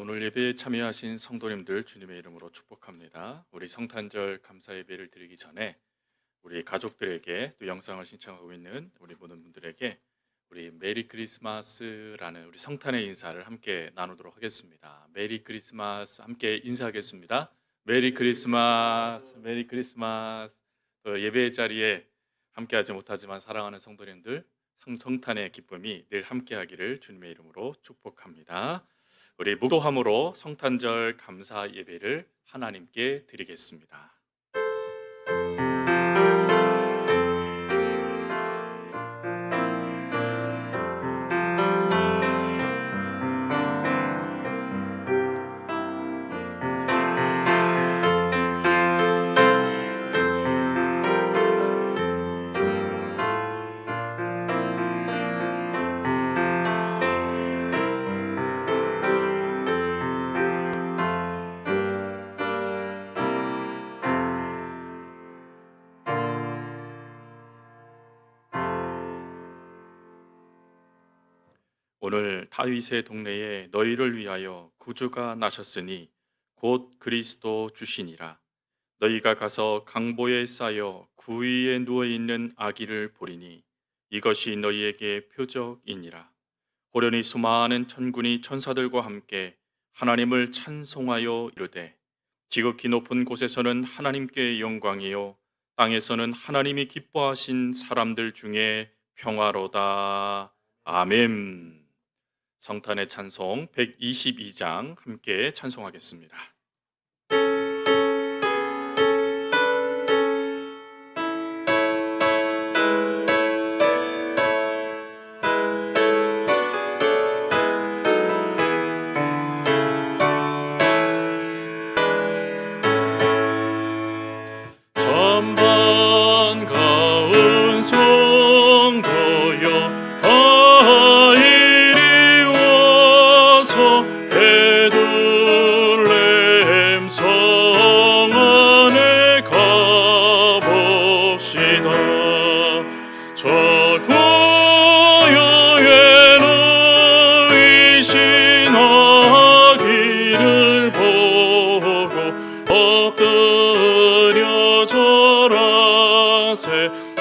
오늘 예배에 참여하신 성도님들 주님의 이름으로 축복합니다. 우리 성탄절 감사 예배를 드리기 전에 우리 가족들에게 또 영상을 신청하고 있는 우리 모든 분들에게 우리 메리 크리스마스라는 우리 성탄의 인사를 함께 나누도록 하겠습니다. 메리 크리스마스 함께 인사하겠습니다. 메리 크리스마스, 메리 크리스마스. 예배 자리에 함께하지 못하지만 사랑하는 성도님들 성탄의 기쁨이 늘 함께하기를 주님의 이름으로 축복합니다. 우리 묵도함으로 성탄절 감사 예배를 하나님께 드리겠습니다. 오늘 다윗의 동네에 너희를 위하여 구주가 나셨으니 곧 그리스도 주시니라. 너희가 가서 강보에 쌓여 구위에 누워있는 아기를 보리니 이것이 너희에게 표적이니라. 호련히 수많은 천군이 천사들과 함께 하나님을 찬송하여 이르되 지극히 높은 곳에서는 하나님께 영광이요 땅에서는 하나님이 기뻐하신 사람들 중에 평화로다. 아멘. 성탄의 찬송 122장 함께 찬송하겠습니다. 천반 가운 성도여 베들레헴 성 안에 가봅시다. 저 고요에 누이신 아기를 보고 엎드려 절하세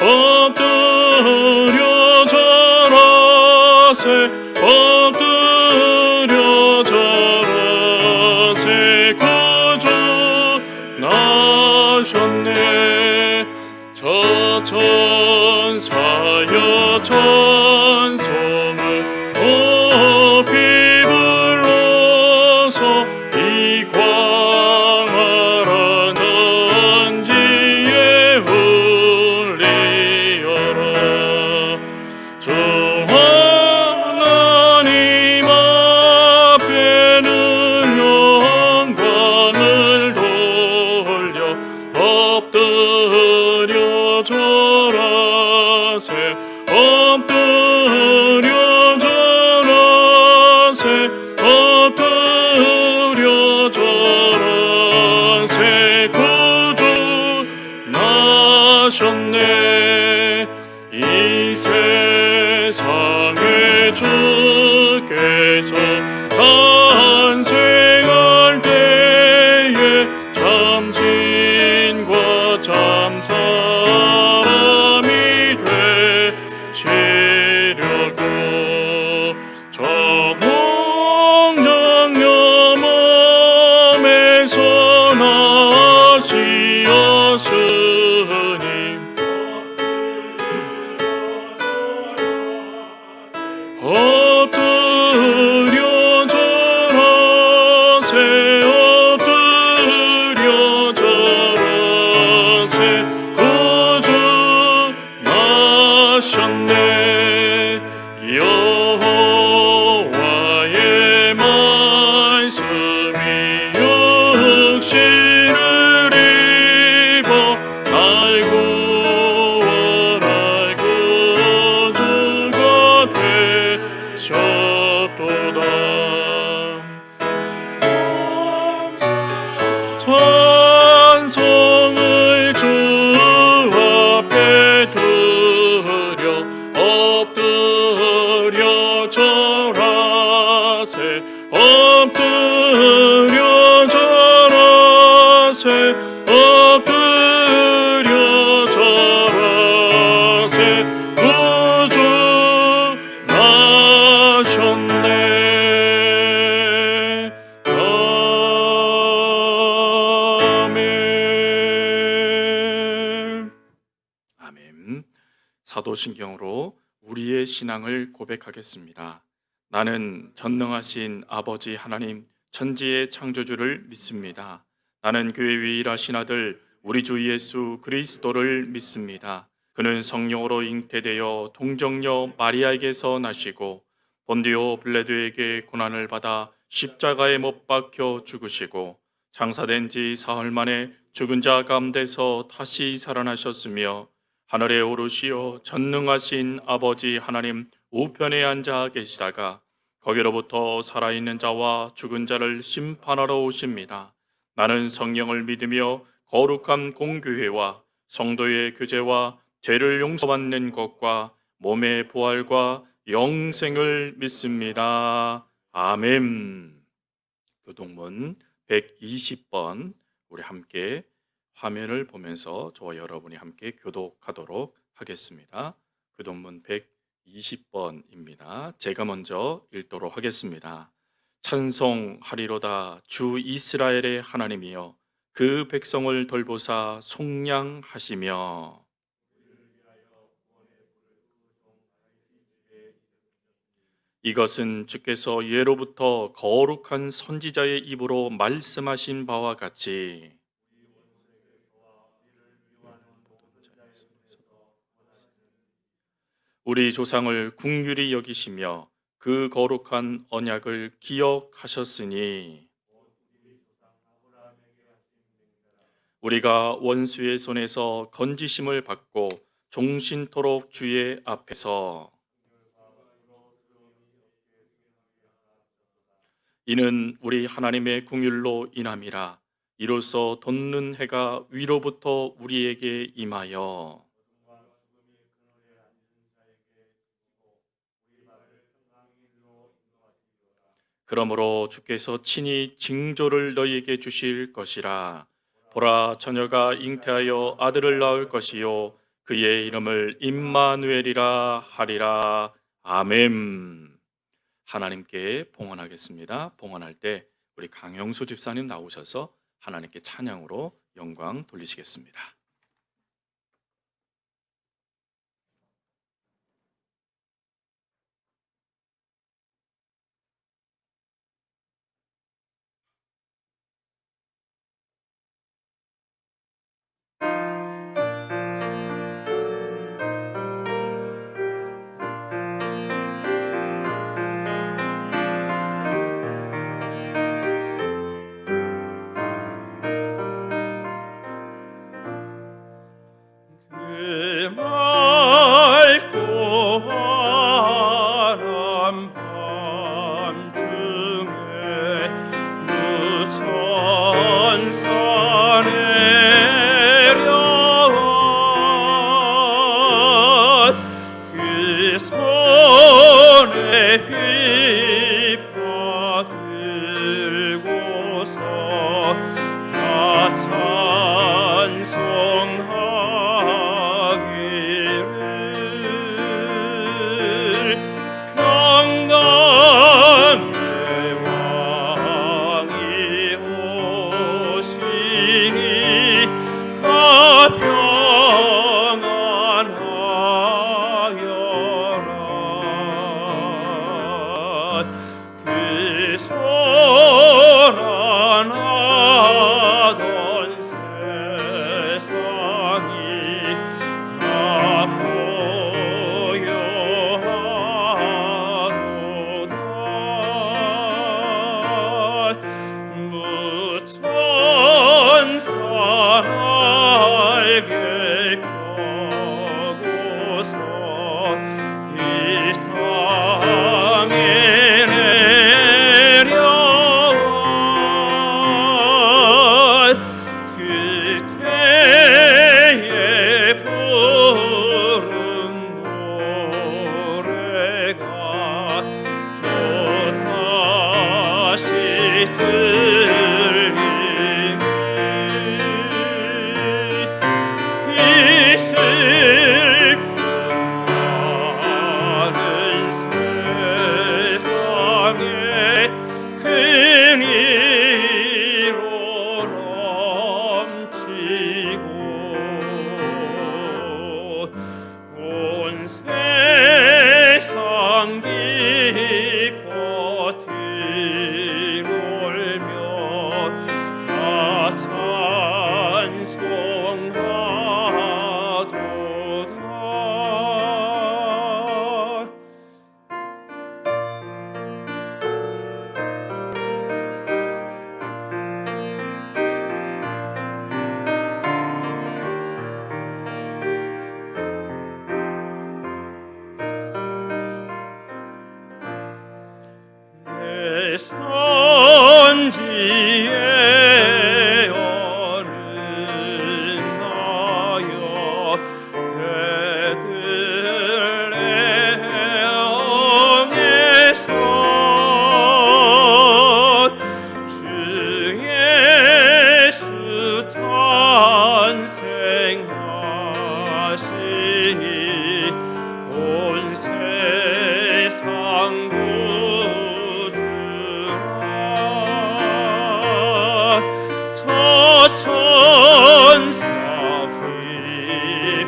엎드려 절하세 엎드려 절하세 구주 나셨네. 저 천사여 찬송을 높이 불러서 이 광활한 잔지에 흘리어라. 주 하나님 앞에는 영광을 돌려 엎드려 절하세 엎드려 절하세 엎드려 절하세 구주 나셨네. 이 세상에 주께서 탄생할 때에 참신과 참사람이 되시려고 저 공정의 몸에서 나시었으니 엎드려 절하세 엎드려 절하세 사도신경으로 우리의 신앙을 고백하겠습니다. 나는 전능하신 아버지 하나님 천지의 창조주를 믿습니다. 나는 교회 유일하신 아들 우리 주 예수 그리스도를 믿습니다. 그는 성령으로 잉태되어 동정녀 마리아에게서 나시고 본디오 빌라도에게 고난을 받아 십자가에 못 박혀 죽으시고 장사된 지 사흘 만에 죽은 자 가운데서 다시 살아나셨으며 하늘에 오르시어 전능하신 아버지 하나님 우편에 앉아 계시다가 거기로부터 살아있는 자와 죽은 자를 심판하러 오십니다. 나는 성령을 믿으며 거룩한 공교회와 성도의 교제와 죄를 용서받는 것과 몸의 부활과 영생을 믿습니다. 아멘. 교동문 120번 우리 함께 화면을 보면서 저와 여러분이 함께 교독하도록 하겠습니다. 교동문 120번입니다. 제가 먼저 읽도록 하겠습니다. 찬송하리로다 주 이스라엘의 하나님이여 그 백성을 돌보사 속량하시며 이것은 주께서 예로부터 거룩한 선지자의 입으로 말씀하신 바와 같이 우리 조상을 긍휼히 여기시며 그 거룩한 언약을 기억하셨으니 우리가 원수의 손에서 건지심을 받고 종신토록 주의 앞에서 이는 우리 하나님의 긍휼로 인함이라. 이로써 돋는 해가 위로부터 우리에게 임하여 그러므로 주께서 친히 징조를 너희에게 주실 것이라. 보라, 처녀가 잉태하여 아들을 낳을 것이요 그의 이름을 임마누엘이라 하리라. 아멘. 하나님께 봉헌하겠습니다. 봉헌할 때 우리 강영수 집사님 나오셔서 하나님께 찬양으로 영광 돌리시겠습니다.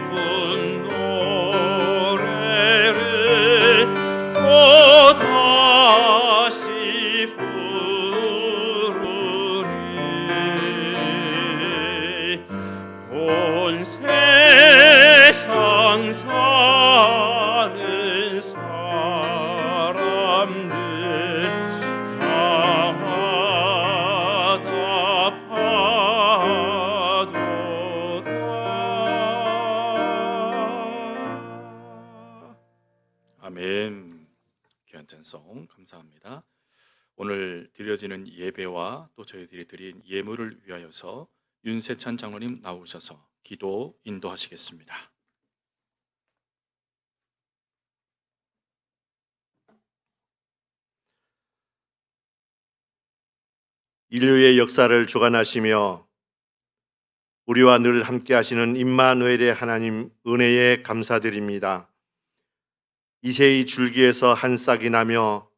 깊은 노래를 또다시 부르리. 온 세상 사는 사람들 아멘. 귀한 찬송 감사합니다. 오늘 드려지는 예배와 또 저희들이 드린 예물을 위하여서 윤세찬 장로님 나오셔서 기도 인도하시겠습니다. 인류의 역사를 주관하시며 우리와 늘 함께 하시는 임마누엘의 하나님 은혜에 감사드립니다. 이새의 줄기에서 한 싹이 나며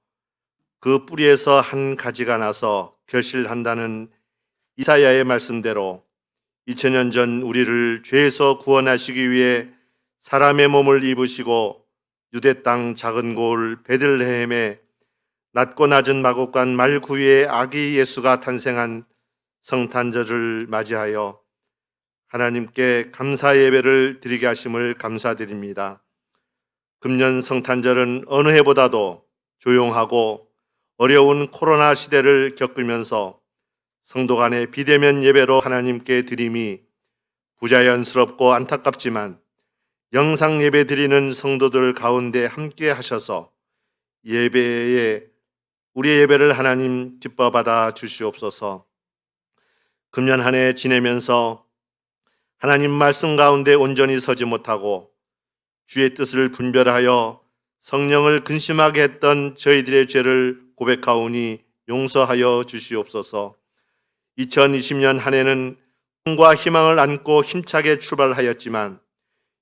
그 뿌리에서 한 가지가 나서 결실한다는 이사야의 말씀대로 2000년 전 우리를 죄에서 구원하시기 위해 사람의 몸을 입으시고 유대 땅 작은 고을 베들레헴에 낮고 낮은 마곡간 말구유의 아기 예수가 탄생한 성탄절을 맞이하여 하나님께 감사 예배를 드리게 하심을 감사드립니다. 금년 성탄절은 어느 해보다도 조용하고 어려운 코로나 시대를 겪으면서 성도 간의 비대면 예배로 하나님께 드림이 부자연스럽고 안타깝지만 영상 예배 드리는 성도들 가운데 함께 하셔서 우리의 예배를 하나님 기뻐 받아 주시옵소서. 금년 한 해 지내면서 하나님 말씀 가운데 온전히 서지 못하고 주의 뜻을 분별하여 성령을 근심하게 했던 저희들의 죄를 고백하오니 용서하여 주시옵소서. 2020년 한 해는 꿈과 희망을 안고 힘차게 출발하였지만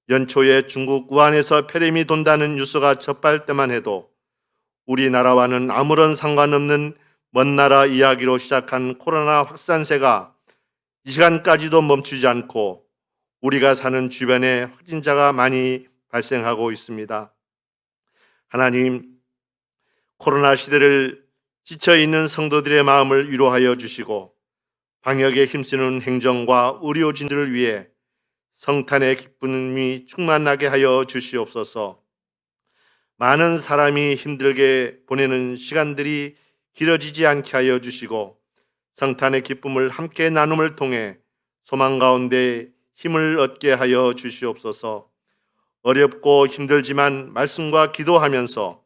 연초에 중국 우한에서 폐렴이 돈다는 뉴스가 접할 때만 해도 우리나라와는 아무런 상관없는 먼 나라 이야기로 시작한 코로나 확산세가 이 시간까지도 멈추지 않고 우리가 사는 주변에 확진자가 많이 발생하고 있습니다. 하나님, 코로나 시대를 지쳐있는 성도들의 마음을 위로하여 주시고 방역에 힘쓰는 행정과 의료진들을 위해 성탄의 기쁨이 충만하게 하여 주시옵소서. 많은 사람이 힘들게 보내는 시간들이 길어지지 않게 하여 주시고 성탄의 기쁨을 함께 나눔을 통해 소망 가운데 힘을 얻게 하여 주시옵소서. 어렵고 힘들지만 말씀과 기도하면서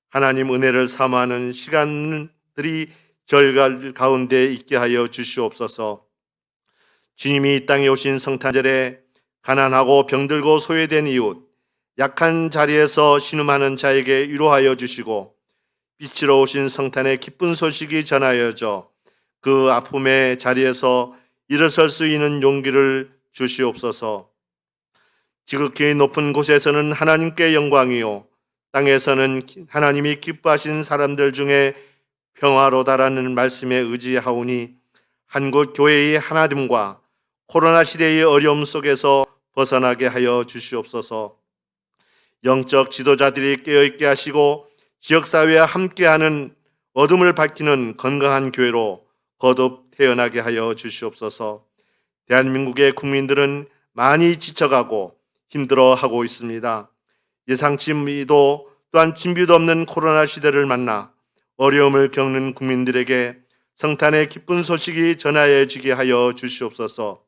하나님 은혜를 사모하는 시간들이 저희들 가운데 있게 하여 주시옵소서. 주님이 이 땅에 오신 성탄절에 가난하고 병들고 소외된 이웃, 약한 자리에서 신음하는 자에게 위로하여 주시고 빛으로 오신 성탄의 기쁜 소식이 전하여져 그 아픔의 자리에서 일어설 수 있는 용기를 주시옵소서. 지극히 높은 곳에서는 하나님께 영광이요 땅에서는 하나님이 기뻐하신 사람들 중에 평화로다라는 말씀에 의지하오니 한국 교회의 하나됨과 코로나 시대의 어려움 속에서 벗어나게 하여 주시옵소서. 영적 지도자들이 깨어있게 하시고 지역사회와 함께하는 어둠을 밝히는 건강한 교회로 거듭 태어나게 하여 주시옵소서. 대한민국의 국민들은 많이 지쳐가고 힘들어하고 있습니다. 예상치도 또한 준비도 없는 코로나 시대를 만나 어려움을 겪는 국민들에게 성탄의 기쁜 소식이 전하여지게 하여 주시옵소서.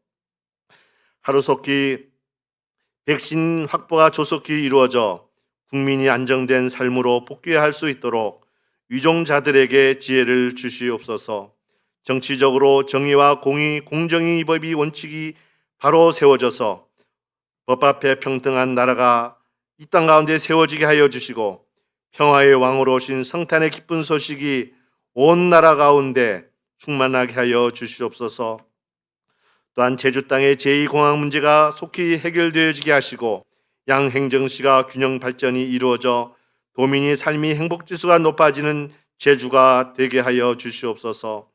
하루속히 백신 확보가 조속히 이루어져 국민이 안정된 삶으로 복귀할 수 있도록 위종자들에게 지혜를 주시옵소서. 정치적으로 정의와 공의, 공정의 법이 원칙이 바로 세워져서 법 앞에 평등한 나라가 이 땅 가운데 세워지게 하여 주시고 평화의 왕으로 오신 성탄의 기쁜 소식이 온 나라 가운데 충만하게 하여 주시옵소서. 또한 제주 땅의 제2공항 문제가 속히 해결되어지게 하시고 양행정시가 균형 발전이 이루어져 도민의 삶이 행복지수가 높아지는 제주가 되게 하여 주시옵소서.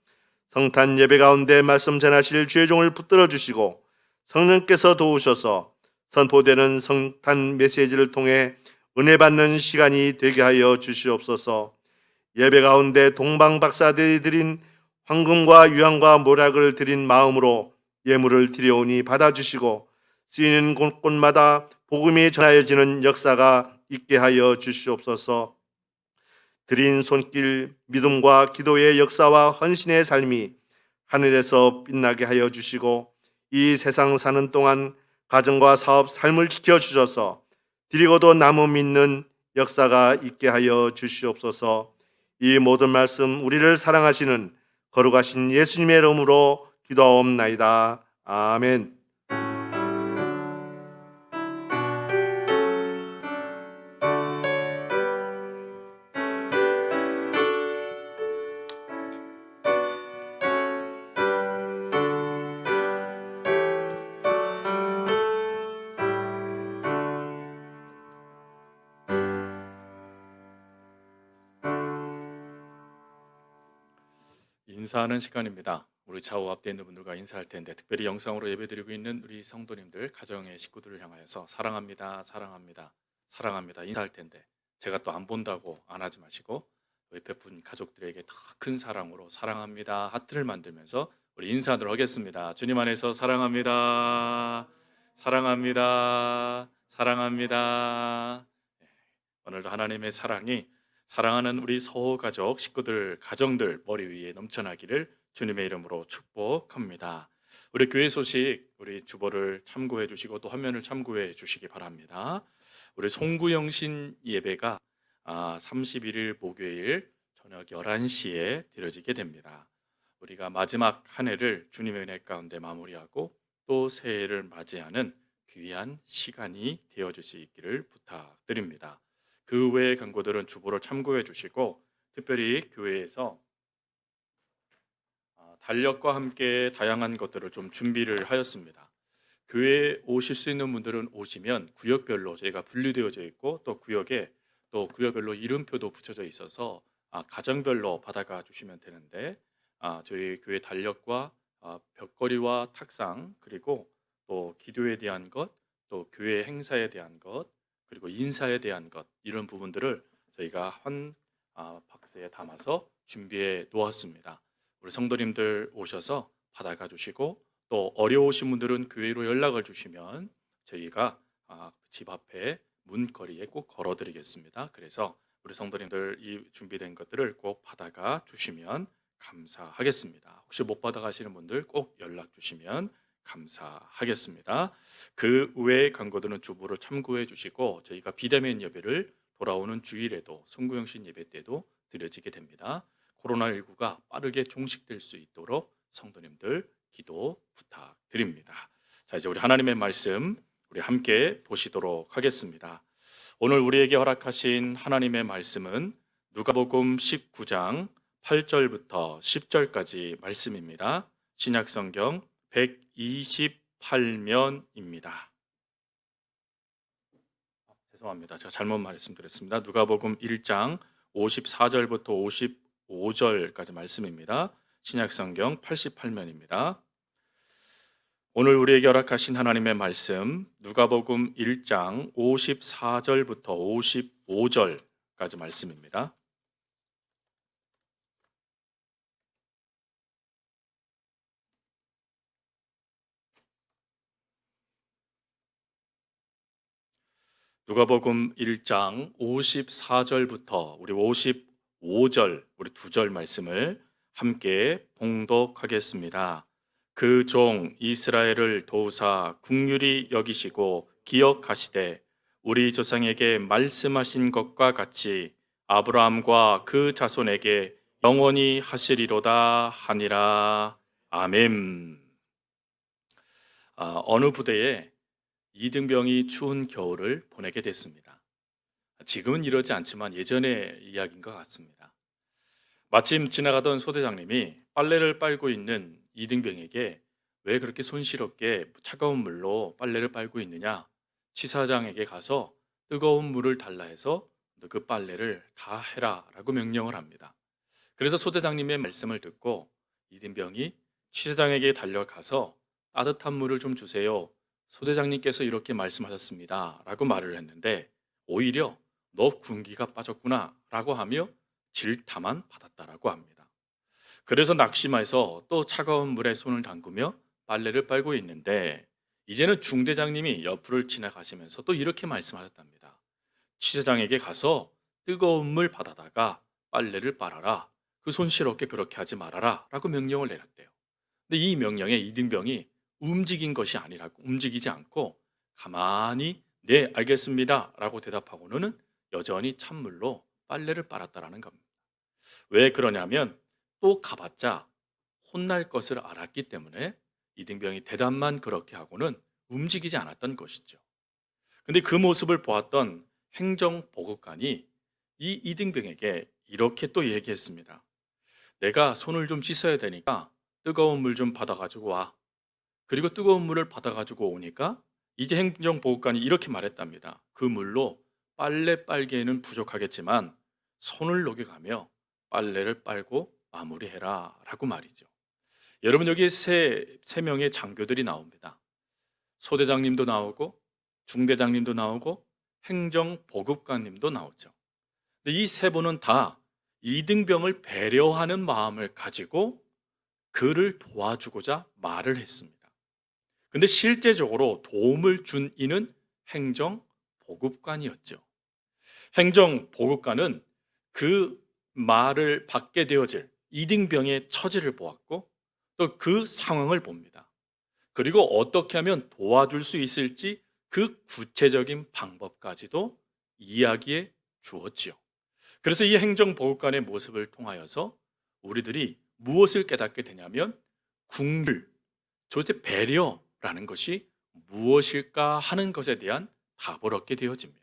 성탄 예배 가운데 말씀 전하실 주의 종을 붙들어 주시고 성령께서 도우셔서 선포되는 성탄 메시지를 통해 은혜 받는 시간이 되게 하여 주시옵소서. 예배 가운데 동방박사들이 드린 황금과 유황과 모략을 드린 마음으로 예물을 드려오니 받아주시고 쓰이는 곳곳마다 복음이 전하여지는 역사가 있게 하여 주시옵소서. 드린 손길, 믿음과 기도의 역사와 헌신의 삶이 하늘에서 빛나게 하여 주시고 이 세상 사는 동안 가정과 사업, 삶을 지켜주셔서 드리고도 남음 믿는 역사가 있게 하여 주시옵소서. 이 모든 말씀 우리를 사랑하시는 거룩하신 예수님의 이름으로 기도하옵나이다. 아멘. 인사하는 시간입니다. 우리 좌우 앞에 있는 분들과 인사할 텐데 특별히 영상으로 예배드리고 있는 우리 성도님들, 가정의 식구들을 향하여서 사랑합니다, 사랑합니다, 사랑합니다 인사할 텐데 제가 또 안 본다고 안 하지 마시고 옆에 분 가족들에게 더 큰 사랑으로 사랑합니다 하트를 만들면서 우리 인사하도록 하겠습니다. 주님 안에서 사랑합니다, 사랑합니다, 사랑합니다. 오늘도 하나님의 사랑이 사랑하는 우리 서호 가족, 식구들, 가정들 머리 위에 넘쳐나기를 주님의 이름으로 축복합니다. 우리 교회 소식, 우리 주보를 참고해 주시고 또 화면을 참고해 주시기 바랍니다. 우리 송구영신 예배가 31일 목요일 저녁 11시에 드려지게 됩니다. 우리가 마지막 한 해를 주님의 은혜 가운데 마무리하고 또 새해를 맞이하는 귀한 시간이 되어 주시기를 부탁드립니다. 그 외의 광고들은 주보를 참고해 주시고 특별히 교회에서 달력과 함께 다양한 것들을 좀 준비를 하였습니다. 교회에 오실 수 있는 분들은 오시면 구역별로 저희가 분류되어져 있고 또 구역에 또 구역별로 이름표도 붙여져 있어서 가정별로 받아가 주시면 되는데 저희 교회 달력과 벽걸이와 탁상 그리고 또 기도에 대한 것, 또 교회 행사에 대한 것, 그리고 인사에 대한 것 이런 부분들을 저희가 한 박스에 담아서 준비해 놓았습니다. 우리 성도님들 오셔서 받아가 주시고 또 어려우신 분들은 교회로 연락을 주시면 저희가 집 앞에 문거리에 꼭 걸어드리겠습니다. 그래서 우리 성도님들 이 준비된 것들을 꼭 받아가 주시면 감사하겠습니다. 혹시 못 받아가시는 분들 꼭 연락 주시면 감사하겠습니다. 그 외의 광고들은 주보를 참고해 주시고 저희가 비대면 예배를 돌아오는 주일에도 송구영신 예배 때도 드려지게 됩니다. 코로나19가 빠르게 종식될 수 있도록 성도님들 기도 부탁드립니다. 자, 이제 우리 하나님의 말씀 우리 함께 보시도록 하겠습니다. 오늘 우리에게 허락하신 하나님의 말씀은 누가복음 19장 8절부터 10절까지 말씀입니다. 신약성경 128면입니다. 죄송합니다. 제가 잘못 말씀드렸습니다. 누가복음 1장 54절부터 55절까지 말씀입니다. 신약성경 88면입니다. 오늘 우리에게 허락하신 하나님의 말씀 누가복음 1장 54절부터 55절까지 말씀입니다. 누가복음 1장 54절부터 우리 55절 우리 두 절 말씀을 함께 봉독하겠습니다. 그 종 이스라엘을 도우사 긍휼히 여기시고 기억하시되 우리 조상에게 말씀하신 것과 같이 아브라함과 그 자손에게 영원히 하시리로다 하니라. 아멘. 어느 부대에 이등병이 추운 겨울을 보내게 됐습니다. 지금은 이러지 않지만 예전의 이야기인 것 같습니다. 마침 지나가던 소대장님이 빨래를 빨고 있는 이등병에게 왜 그렇게 손시럽게 차가운 물로 빨래를 빨고 있느냐, 치사장에게 가서 뜨거운 물을 달라 해서 그 빨래를 다 해라 라고 명령을 합니다. 그래서 소대장님의 말씀을 듣고 이등병이 취사장에게 달려가서 따뜻한 물을 좀 주세요. 소대장님께서 이렇게 말씀하셨습니다. 라고 말을 했는데 오히려 너 군기가 빠졌구나 라고 하며 질타만 받았다라고 합니다. 그래서 낙심해서 또 차가운 물에 손을 담그며 빨래를 빨고 있는데 이제는 중대장님이 옆을 지나가시면서 또 이렇게 말씀하셨답니다. 취사장에게 가서 뜨거운 물 받아다가 빨래를 빨아라. 그 손실없게 그렇게 하지 말아라 라고 명령을 내렸대요. 근데 이 명령에 이등병이 움직이지 않고 가만히 네 알겠습니다 라고 대답하고는 여전히 찬물로 빨래를 빨았다라는 겁니다. 왜 그러냐면 또 가봤자 혼날 것을 알았기 때문에 이등병이 대답만 그렇게 하고는 움직이지 않았던 것이죠. 근데 그 모습을 보았던 행정보급관이 이 이등병에게 이렇게 또 얘기했습니다. 내가 손을 좀 씻어야 되니까 뜨거운 물 좀 받아가지고 와. 그리고 뜨거운 물을 받아가지고 오니까 이제 행정보급관이 이렇게 말했답니다. 그 물로 빨래 빨기에는 부족하겠지만 손을 녹여가며 빨래를 빨고 마무리해라 라고 말이죠. 여러분 여기 세 명의 장교들이 나옵니다. 소대장님도 나오고 중대장님도 나오고 행정보급관님도 나오죠. 근데 이 세 분은 다 이등병을 배려하는 마음을 가지고 그를 도와주고자 말을 했습니다. 근데 실제적으로 도움을 준 이는 행정보급관이었죠. 행정보급관은 그 말을 받게 되어질 이등병의 처지를 보았고 또 그 상황을 봅니다. 그리고 어떻게 하면 도와줄 수 있을지 그 구체적인 방법까지도 이야기해 주었지요. 그래서 이 행정보급관의 모습을 통하여서 우리들이 무엇을 깨닫게 되냐면 국률, 도대체 배려라는 것이 무엇일까 하는 것에 대한 답을 얻게 되어집니다.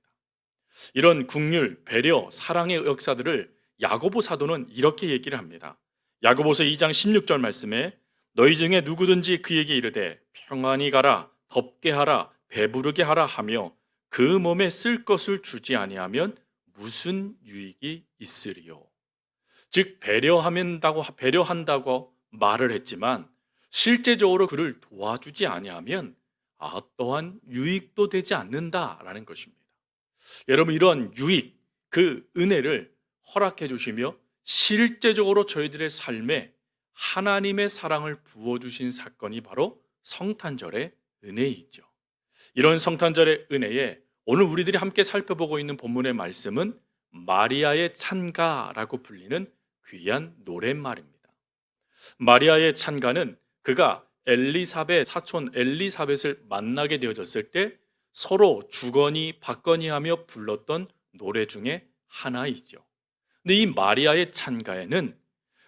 이런 국률, 배려, 사랑의 역사들을 야고보 사도는 이렇게 얘기를 합니다. 야고보서 2장 16절 말씀에 너희 중에 누구든지 그에게 이르되 평안히 가라, 덥게 하라, 배부르게 하라 하며 그 몸에 쓸 것을 주지 아니하면 무슨 유익이 있으리요. 즉 배려한다고 말을 했지만 실제적으로 그를 도와주지 아니하면 어떠한 유익도 되지 않는다라는 것입니다. 여러분 이런 유익, 그 은혜를 허락해 주시며 실제적으로 저희들의 삶에 하나님의 사랑을 부어주신 사건이 바로 성탄절의 은혜이죠. 이런 성탄절의 은혜에 오늘 우리들이 함께 살펴보고 있는 본문의 말씀은 마리아의 찬가라고 불리는 귀한 노랫말입니다. 마리아의 찬가는 그가 사촌 엘리사벳을 만나게 되어졌을 때 서로 주거니 받거니 하며 불렀던 노래 중에 하나이죠. 근데 이 마리아의 찬가에는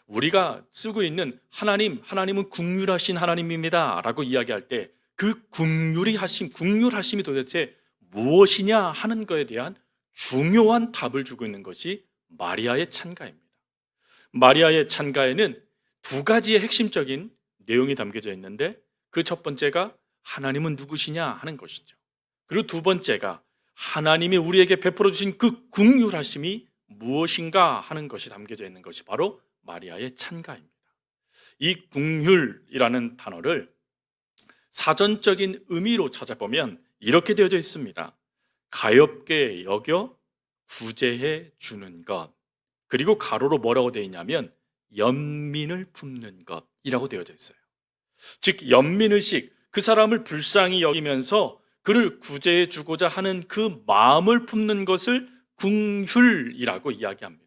우리가 쓰고 있는 하나님은 긍휼하신 하나님입니다 라고 이야기할 때 그 긍휼하심이 도대체 무엇이냐 하는 것에 대한 중요한 답을 주고 있는 것이 마리아의 찬가입니다. 마리아의 찬가에는 두 가지의 핵심적인 내용이 담겨져 있는데 그 첫 번째가 하나님은 누구시냐 하는 것이죠. 그리고 두 번째가 하나님이 우리에게 베풀어 주신 그 긍휼하심이 무엇인가 하는 것이 담겨져 있는 것이 바로 마리아의 찬가입니다. 이 긍휼이라는 단어를 사전적인 의미로 찾아보면 이렇게 되어져 있습니다. 가엾게 여겨 구제해 주는 것. 그리고 가로로 뭐라고 되어 있냐면 연민을 품는 것이라고 되어져 있어요. 즉 연민의식, 그 사람을 불쌍히 여기면서 그를 구제해 주고자 하는 그 마음을 품는 것을 긍휼이라고 이야기합니다.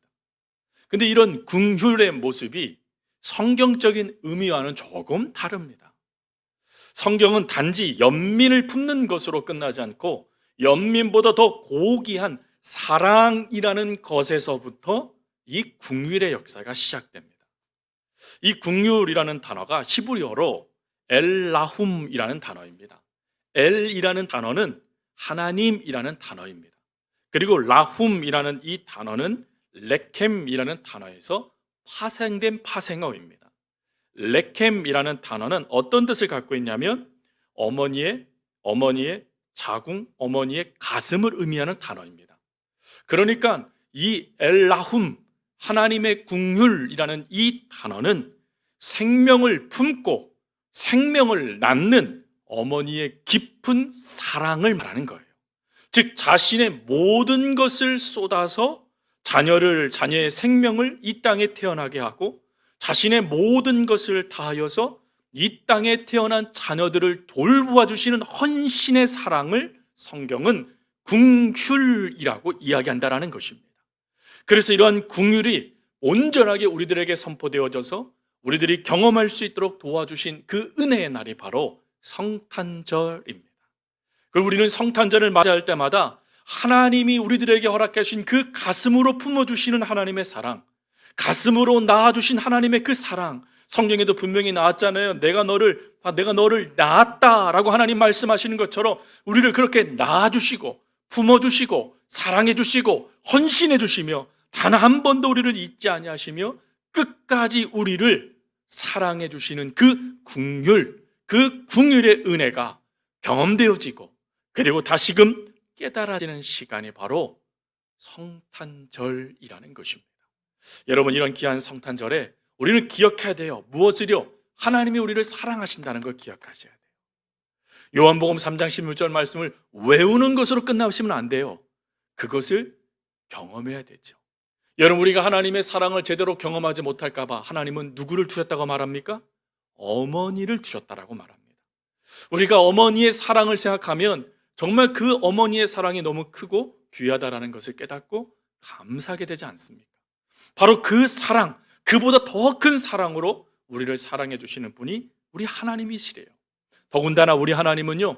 근데 이런 긍휼의 모습이 성경적인 의미와는 조금 다릅니다. 성경은 단지 연민을 품는 것으로 끝나지 않고 연민보다 더 고귀한 사랑이라는 것에서부터 이 긍휼의 역사가 시작됩니다. 이 긍휼이라는 단어가 히브리어로 엘라훔이라는 단어입니다. 엘이라는 단어는 하나님이라는 단어입니다. 그리고 라훔이라는 이 단어는 레켐이라는 단어에서 파생된 파생어입니다. 레켐이라는 단어는 어떤 뜻을 갖고 있냐면 어머니의 자궁, 어머니의 가슴을 의미하는 단어입니다. 그러니까 이 엘라훔, 하나님의 긍휼이라는 이 단어는 생명을 품고 생명을 낳는 어머니의 깊은 사랑을 말하는 거예요. 즉 자신의 모든 것을 쏟아서 자녀의 생명을 이 땅에 태어나게 하고 자신의 모든 것을 다하여서 이 땅에 태어난 자녀들을 돌보아 주시는 헌신의 사랑을 성경은 궁휼이라고 이야기한다는 것입니다. 그래서 이러한 궁휼이 온전하게 우리들에게 선포되어져서 우리들이 경험할 수 있도록 도와주신 그 은혜의 날이 바로 성탄절입니다. 그리고 우리는 성탄절을 맞이할 때마다 하나님이 우리들에게 허락하신 그 가슴으로 품어주시는 하나님의 사랑, 가슴으로 낳아주신 하나님의 그 사랑, 성경에도 분명히 나왔잖아요. 내가 너를 낳았다라고 하나님 말씀하시는 것처럼 우리를 그렇게 낳아주시고 품어주시고 사랑해주시고 헌신해주시며 단 한 번도 우리를 잊지 아니하시며 끝까지 우리를 사랑해주시는 그 궁휼의 은혜가 경험되어지고 그리고 다시금 깨달아지는 시간이 바로 성탄절이라는 것입니다. 여러분, 이런 귀한 성탄절에 우리는 기억해야 돼요. 무엇을요? 하나님이 우리를 사랑하신다는 걸 기억하셔야 돼요. 요한복음 3장 16절 말씀을 외우는 것으로 끝나시면 안 돼요. 그것을 경험해야 되죠. 여러분, 우리가 하나님의 사랑을 제대로 경험하지 못할까 봐 하나님은 누구를 두셨다고 말합니까? 어머니를 두셨다라고 말합니다. 우리가 어머니의 사랑을 생각하면 정말 그 어머니의 사랑이 너무 크고 귀하다라는 것을 깨닫고 감사하게 되지 않습니까? 바로 그 사랑, 그보다 더 큰 사랑으로 우리를 사랑해 주시는 분이 우리 하나님이시래요. 더군다나 우리 하나님은요,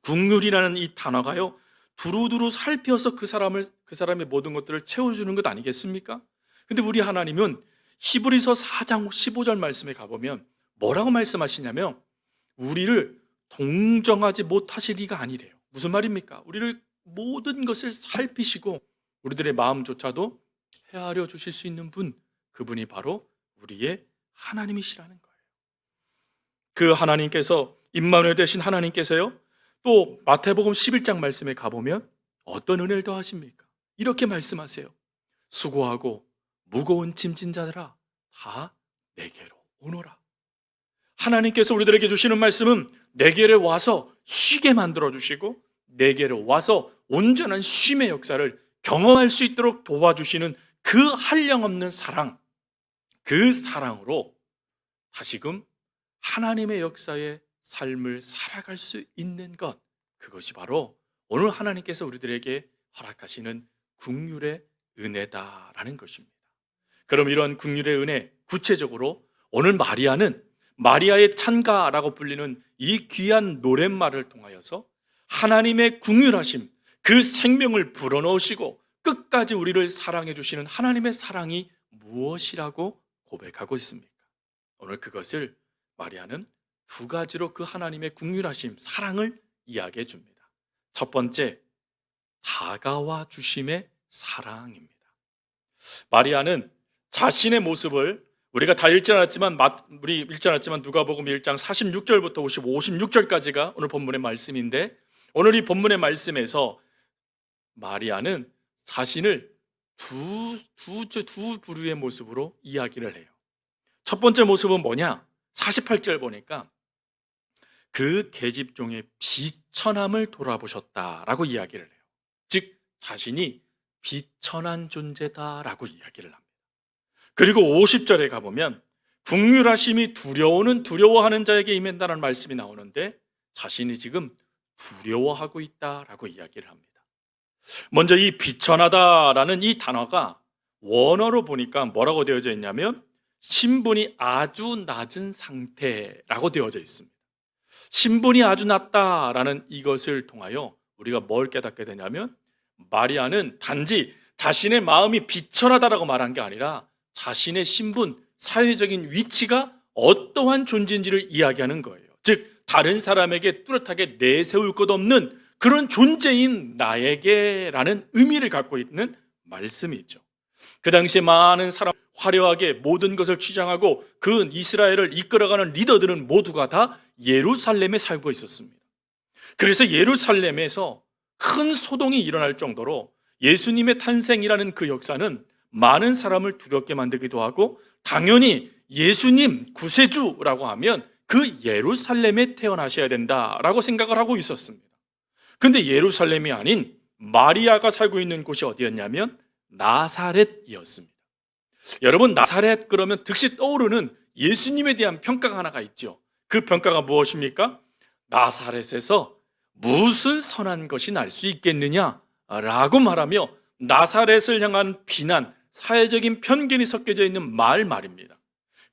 궁휼이라는 이 단어가요, 두루두루 살피어서 그 사람의 모든 것들을 채워주는 것 아니겠습니까? 근데 우리 하나님은 히브리서 4장 15절 말씀에 가보면 뭐라고 말씀하시냐면 우리를 동정하지 못하실 리가 아니래요. 무슨 말입니까? 우리를 모든 것을 살피시고 우리들의 마음조차도 헤아려 주실 수 있는 분, 그분이 바로 우리의 하나님이시라는 거예요. 그 하나님께서, 임마누엘 되신 하나님께서요, 또 마태복음 11장 말씀에 가보면 어떤 은혜를 더하십니까? 이렇게 말씀하세요. 수고하고 무거운 짐진 자들아 다 내게로 오너라. 하나님께서 우리들에게 주시는 말씀은 내게로 와서 쉬게 만들어 주시고 내게로 와서 온전한 쉼의 역사를 경험할 수 있도록 도와주시는 그 한량없는 사랑, 그 사랑으로 다시금 하나님의 역사의 삶을 살아갈 수 있는 것, 그것이 바로 오늘 하나님께서 우리들에게 허락하시는 긍휼의 은혜다라는 것입니다. 그럼 이런 긍휼의 은혜, 구체적으로 오늘 마리아는 마리아의 찬가라고 불리는 이 귀한 노랫말을 통하여서 하나님의 긍휼하심, 그 생명을 불어넣으시고 끝까지 우리를 사랑해 주시는 하나님의 사랑이 무엇이라고 고백하고 있습니까? 오늘 그것을 마리아는 두 가지로 그 하나님의 긍휼하심, 사랑을 이야기해 줍니다. 첫 번째, 다가와 주심의 사랑입니다. 마리아는 자신의 모습을 우리가 다 읽지 않았지만 누가복음 1장 46절부터 56절까지가 오늘 본문의 말씀인데, 오늘 이 본문의 말씀에서 마리아는 자신을 두 부류의 모습으로 이야기를 해요. 첫 번째 모습은 뭐냐? 48절 보니까 그 계집종의 비천함을 돌아보셨다라고 이야기를 해요. 즉 자신이 비천한 존재다라고 이야기를 합니다. 그리고 50절에 가보면 긍휼하심이 두려워하는 자에게 임한다는 말씀이 나오는데 자신이 지금 두려워하고 있다라고 이야기를 합니다. 먼저 이 비천하다라는 이 단어가 원어로 보니까 뭐라고 되어져 있냐면 신분이 아주 낮은 상태라고 되어져 있습니다. 신분이 아주 낮다라는 이것을 통하여 우리가 뭘 깨닫게 되냐면 마리아는 단지 자신의 마음이 비천하다라고 말한 게 아니라 자신의 신분, 사회적인 위치가 어떠한 존재인지를 이야기하는 거예요. 즉 다른 사람에게 뚜렷하게 내세울 것 없는 그런 존재인 나에게라는 의미를 갖고 있는 말씀이 있죠. 그 당시에 많은 사람, 화려하게 모든 것을 취장하고 그 이스라엘을 이끌어가는 리더들은 모두가 다 예루살렘에 살고 있었습니다. 그래서 예루살렘에서 큰 소동이 일어날 정도로 예수님의 탄생이라는 그 역사는 많은 사람을 두렵게 만들기도 하고, 당연히 예수님 구세주라고 하면 그 예루살렘에 태어나셔야 된다라고 생각을 하고 있었습니다. 근데 예루살렘이 아닌 마리아가 살고 있는 곳이 어디였냐면 나사렛이었습니다. 여러분, 나사렛 그러면 즉시 떠오르는 예수님에 대한 평가가 하나가 있죠. 그 평가가 무엇입니까? 나사렛에서 무슨 선한 것이 날 수 있겠느냐라고 말하며 나사렛을 향한 비난, 사회적인 편견이 섞여져 있는 말입니다.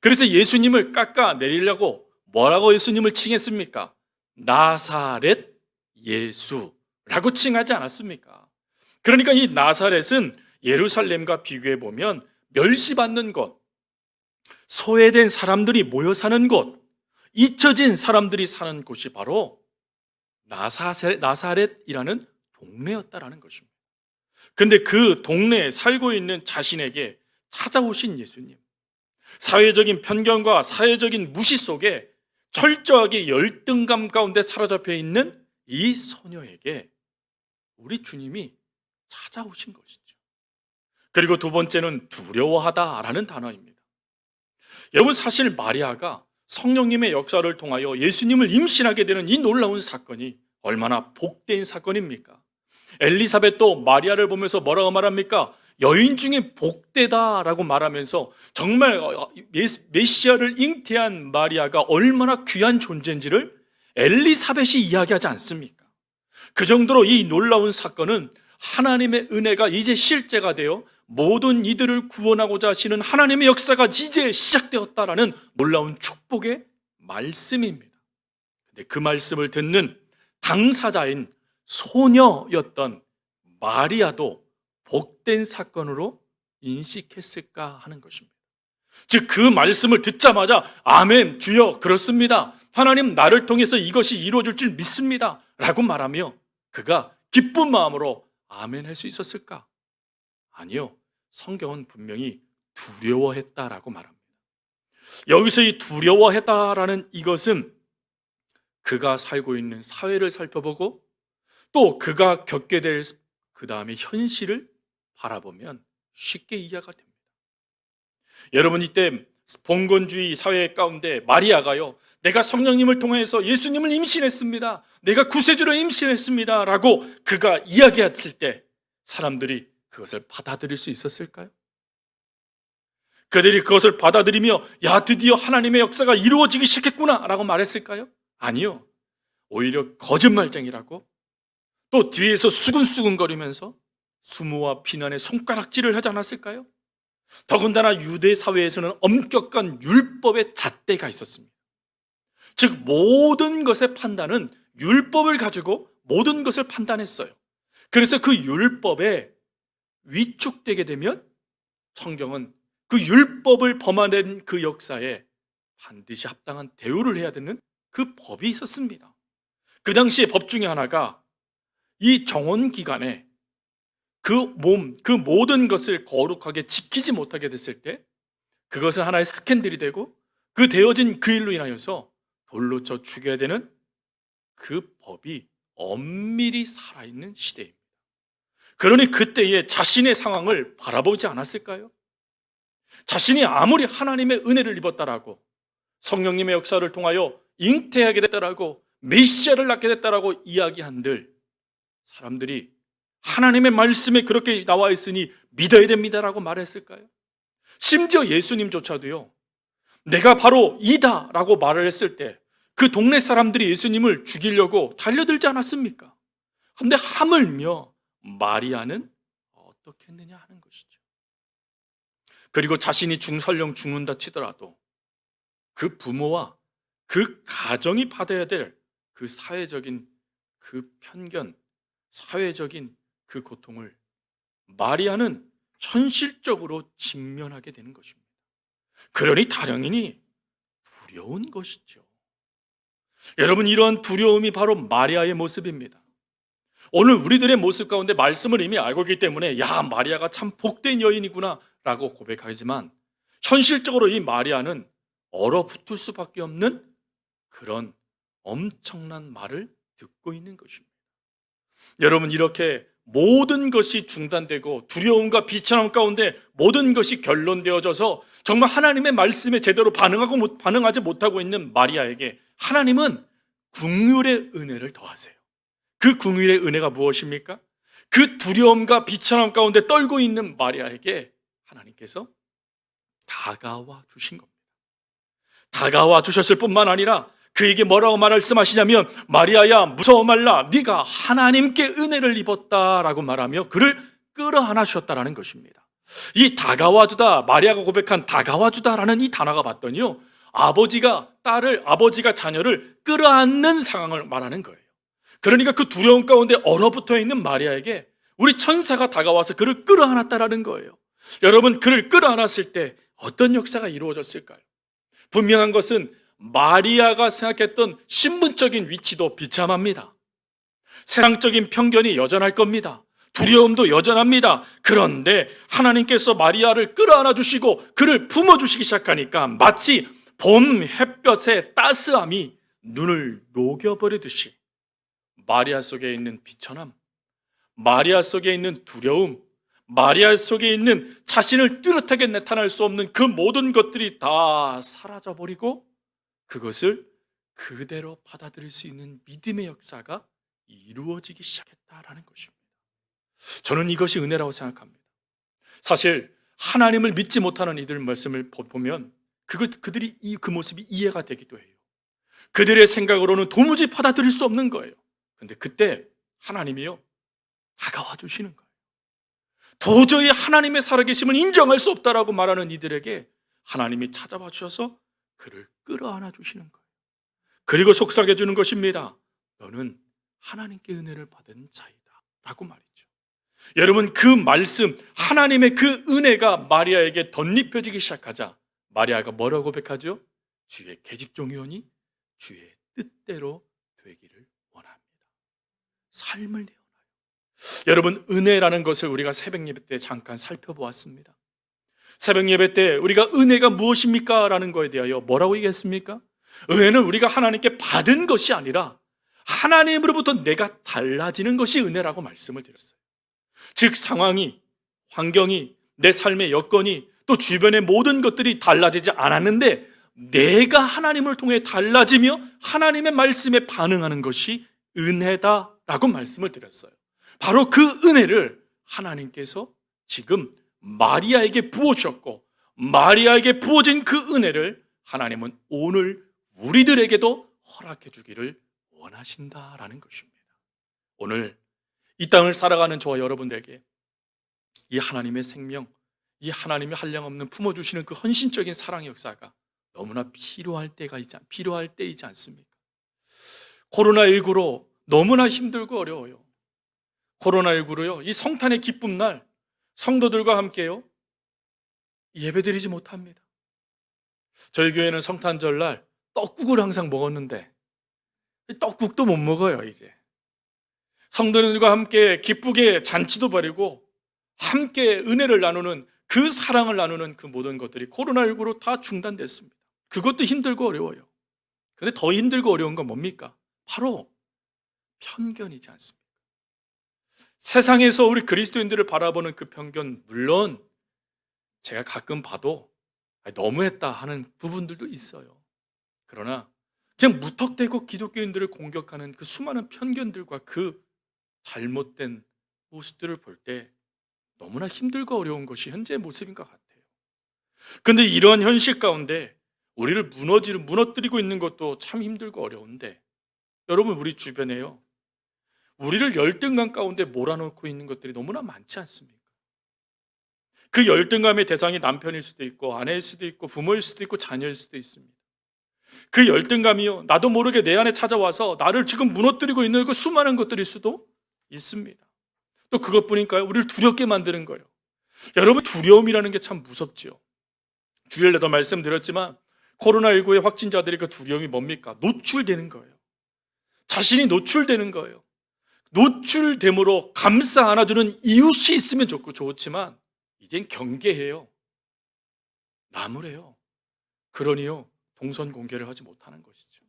그래서 예수님을 깎아내리려고 뭐라고 예수님을 칭했습니까? 나사렛 예수라고 칭하지 않았습니까? 그러니까 이 나사렛은 예루살렘과 비교해 보면 멸시받는 곳, 소외된 사람들이 모여 사는 곳, 잊혀진 사람들이 사는 곳이 바로 나사렛이라는 동네였다라는 것입니다. 근데 그 동네에 살고 있는 자신에게 찾아오신 예수님, 사회적인 편견과 사회적인 무시 속에 철저하게 열등감 가운데 사로잡혀 있는 이 소녀에게 우리 주님이 찾아오신 것이죠. 그리고 두 번째는 두려워하다라는 단어입니다. 여러분, 사실 마리아가 성령님의 역사를 통하여 예수님을 임신하게 되는 이 놀라운 사건이 얼마나 복된 사건입니까? 엘리사벳도 마리아를 보면서 뭐라고 말합니까? 여인 중에 복되다라고 말하면서 정말 메시아를 잉태한 마리아가 얼마나 귀한 존재인지를 엘리사벳이 이야기하지 않습니까? 그 정도로 이 놀라운 사건은 하나님의 은혜가 이제 실제가 되어 모든 이들을 구원하고자 하시는 하나님의 역사가 이제 시작되었다라는 놀라운 축복의 말씀입니다. 근데 그 말씀을 듣는 당사자인 소녀였던 마리아도 복된 사건으로 인식했을까 하는 것입니다. 즉, 그 말씀을 듣자마자 아멘, 주여, 그렇습니다, 하나님 나를 통해서 이것이 이루어질 줄 믿습니다 라고 말하며 그가 기쁜 마음으로 아멘 할 수 있었을까? 아니요, 성경은 분명히 두려워했다라고 말합니다. 여기서 이 두려워했다라는 이것은 그가 살고 있는 사회를 살펴보고 또 그가 겪게 될 그 다음에 현실을 바라보면 쉽게 이해가 됩니다. 여러분, 이때 봉건주의 사회 가운데 마리아가요, 내가 성령님을 통해서 예수님을 임신했습니다, 내가 구세주를 임신했습니다 라고 그가 이야기했을 때 사람들이 그것을 받아들일 수 있었을까요? 그들이 그것을 받아들이며 야, 드디어 하나님의 역사가 이루어지기 시작했구나 라고 말했을까요? 아니요, 오히려 거짓말쟁이라고 또 뒤에서 수근수근거리면서 수모와 비난의 손가락질을 하지 않았을까요? 더군다나 유대 사회에서는 엄격한 율법의 잣대가 있었습니다. 즉, 모든 것의 판단은 율법을 가지고 모든 것을 판단했어요. 그래서 그 율법에 위축되게 되면 성경은 그 율법을 범하는 그 역사에 반드시 합당한 대우를 해야 되는 그 법이 있었습니다. 그 당시의 법 중에 하나가 이 정원 기간에 그 모든 것을 거룩하게 지키지 못하게 됐을 때 그것은 하나의 스캔들이 되고 그 되어진 그 일로 인하여서 돌로 쳐 죽여야 되는 그 법이 엄밀히 살아있는 시대입니다. 그러니 그때에 자신의 상황을 바라보지 않았을까요? 자신이 아무리 하나님의 은혜를 입었다라고 성령님의 역사를 통하여 잉태하게 됐다라고 메시아를 낳게 됐다라고 이야기한들 사람들이 하나님의 말씀에 그렇게 나와 있으니 믿어야 됩니다라고 말했을까요? 심지어 예수님조차도요, 내가 바로 이다 라고 말을 했을 때 그 동네 사람들이 예수님을 죽이려고 달려들지 않았습니까? 그런데 하물며 마리아는 어떻게 했느냐 하는 것이죠. 그리고 자신이 설령 죽는다 치더라도 그 부모와 그 가정이 받아야 될 그 사회적인 그 편견, 사회적인 그 고통을 마리아는 현실적으로 직면하게 되는 것입니다. 그러니 다령이니 두려운 것이죠. 여러분, 이러한 두려움이 바로 마리아의 모습입니다. 오늘 우리들의 모습 가운데 말씀을 이미 알고 있기 때문에 야, 마리아가 참 복된 여인이구나 라고 고백하지만 현실적으로 이 마리아는 얼어붙을 수밖에 없는 그런 엄청난 말을 듣고 있는 것입니다. 여러분, 이렇게 모든 것이 중단되고 두려움과 비천함 가운데 모든 것이 결론되어져서 정말 하나님의 말씀에 제대로 반응하지 못하고 있는 마리아에게 하나님은 긍휼의 은혜를 더하세요. 그 긍휼의 은혜가 무엇입니까? 그 두려움과 비천함 가운데 떨고 있는 마리아에게 하나님께서 다가와 주신 겁니다. 다가와 주셨을 뿐만 아니라 그에게 뭐라고 말씀하시냐면 마리아야 무서워 말라 네가 하나님께 은혜를 입었다라고 말하며 그를 끌어안아 주셨다라는 것입니다. 이 다가와주다, 마리아가 고백한 다가와주다라는 이 단어가 봤더니요, 아버지가 자녀를 끌어안는 상황을 말하는 거예요. 그러니까 그 두려움 가운데 얼어붙어 있는 마리아에게 우리 천사가 다가와서 그를 끌어안았다라는 거예요. 여러분, 그를 끌어안았을 때 어떤 역사가 이루어졌을까요? 분명한 것은 마리아가 생각했던 신분적인 위치도 비참합니다. 세상적인 편견이 여전할 겁니다. 두려움도 여전합니다. 그런데 하나님께서 마리아를 끌어안아 주시고 그를 품어주시기 시작하니까 마치 봄 햇볕의 따스함이 눈을 녹여버리듯이 마리아 속에 있는 비천함, 마리아 속에 있는 두려움, 마리아 속에 있는 자신을 뚜렷하게 나타낼 수 없는 그 모든 것들이 다 사라져버리고 그것을 그대로 받아들일 수 있는 믿음의 역사가 이루어지기 시작했다라는 것입니다. 저는 이것이 은혜라고 생각합니다. 사실 하나님을 믿지 못하는 이들 말씀을 보면 그들이 그 모습이 이해가 되기도 해요. 그들의 생각으로는 도무지 받아들일 수 없는 거예요. 그런데 그때 하나님이요 다가와 주시는 거예요. 도저히 하나님의 살아계심을 인정할 수 없다라고 말하는 이들에게 하나님이 찾아와 주셔서 그를 끌어안아 주시는 거예요. 그리고 속삭여 주는 것입니다. 너는 하나님께 은혜를 받은 자이다 라고 말이죠. 여러분, 그 말씀, 하나님의 그 은혜가 마리아에게 덧입혀지기 시작하자 마리아가 뭐라고 고백하죠? 주의 계집종이오니 주의 뜻대로 되기를 원합니다. 삶을 내어놔요. 여러분, 은혜라는 것을 우리가 새벽 예배 때 잠깐 살펴보았습니다. 새벽 예배 때 우리가 은혜가 무엇입니까? 라는 거에 대하여 뭐라고 얘기했습니까? 은혜는 우리가 하나님께 받은 것이 아니라 하나님으로부터 내가 달라지는 것이 은혜라고 말씀을 드렸어요. 즉 상황이, 환경이, 내 삶의 여건이 또 주변의 모든 것들이 달라지지 않았는데 내가 하나님을 통해 달라지며 하나님의 말씀에 반응하는 것이 은혜다라고 말씀을 드렸어요. 바로 그 은혜를 하나님께서 지금 마리아에게 부어주셨고 마리아에게 부어진 그 은혜를 하나님은 오늘 우리들에게도 허락해 주기를 원하신다라는 것입니다. 오늘 이 땅을 살아가는 저와 여러분들에게 이 하나님의 생명, 이 하나님의 한량없는 품어주시는 그 헌신적인 사랑의 역사가 너무나 필요할 때이지 않습니까? 코로나19로 너무나 힘들고 어려워요. 코로나19로요, 이 성탄의 기쁨 날 성도들과 함께요 예배드리지 못합니다. 저희 교회는 성탄절 날 떡국을 항상 먹었는데 떡국도 못 먹어요. 이제 성도들과 함께 기쁘게 잔치도 벌이고 함께 은혜를 나누는 그 사랑을 나누는 그 모든 것들이 코로나19로 다 중단됐습니다. 그것도 힘들고 어려워요. 그런데 더 힘들고 어려운 건 뭡니까? 바로 편견이지 않습니까? 세상에서 우리 그리스도인들을 바라보는 그 편견, 물론 제가 가끔 봐도 너무했다 하는 부분들도 있어요. 그러나 그냥 무턱대고 기독교인들을 공격하는 그 수많은 편견들과 그 잘못된 모습들을 볼 때 너무나 힘들고 어려운 것이 현재의 모습인 것 같아요. 그런데 이러한 현실 가운데 우리를 무너뜨리고 있는 것도 참 힘들고 어려운데 여러분, 우리 주변에요 우리를 열등감 가운데 몰아넣고 있는 것들이 너무나 많지 않습니까? 그 열등감의 대상이 남편일 수도 있고 아내일 수도 있고 부모일 수도 있고 자녀일 수도 있습니다. 그 열등감이요 나도 모르게 내 안에 찾아와서 나를 지금 무너뜨리고 있는 그 수많은 것들일 수도 있습니다. 또 그것뿐일까요? 우리를 두렵게 만드는 거예요. 여러분, 두려움이라는 게 참 무섭지요. 주일에도 말씀드렸지만 코로나19의 확진자들의 그 두려움이 뭡니까? 노출되는 거예요. 자신이 노출되는 거예요. 노출됨으로 감싸 안아주는 이웃이 있으면 좋지만 이젠 경계해요. 나무래요. 그러니요 동선 공개를 하지 못하는 것이죠.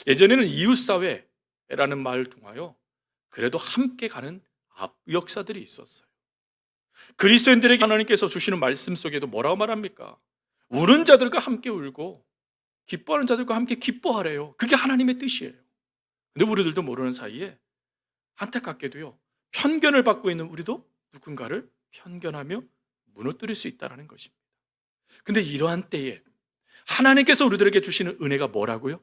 예전에는 이웃사회라는 말을 통하여 그래도 함께 가는 앞 역사들이 있었어요. 그리스도인들에게 하나님께서 주시는 말씀 속에도 뭐라고 말합니까? 우는 자들과 함께 울고 기뻐하는 자들과 함께 기뻐하래요. 그게 하나님의 뜻이에요. 근데 우리들도 모르는 사이에 안타깝게도요, 편견을 받고 있는 우리도 누군가를 편견하며 무너뜨릴 수 있다는 것입니다. 근데 이러한 때에 하나님께서 우리들에게 주시는 은혜가 뭐라고요?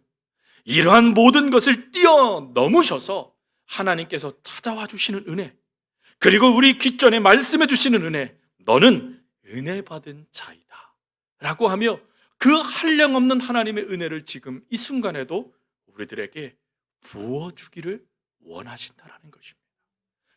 이러한 모든 것을 뛰어넘으셔서 하나님께서 찾아와 주시는 은혜, 그리고 우리 귓전에 말씀해 주시는 은혜, 너는 은혜 받은 자이다 라고 하며 그 한량없는 하나님의 은혜를 지금 이 순간에도 우리들에게 부어주기를 원하신다라는 것입니다.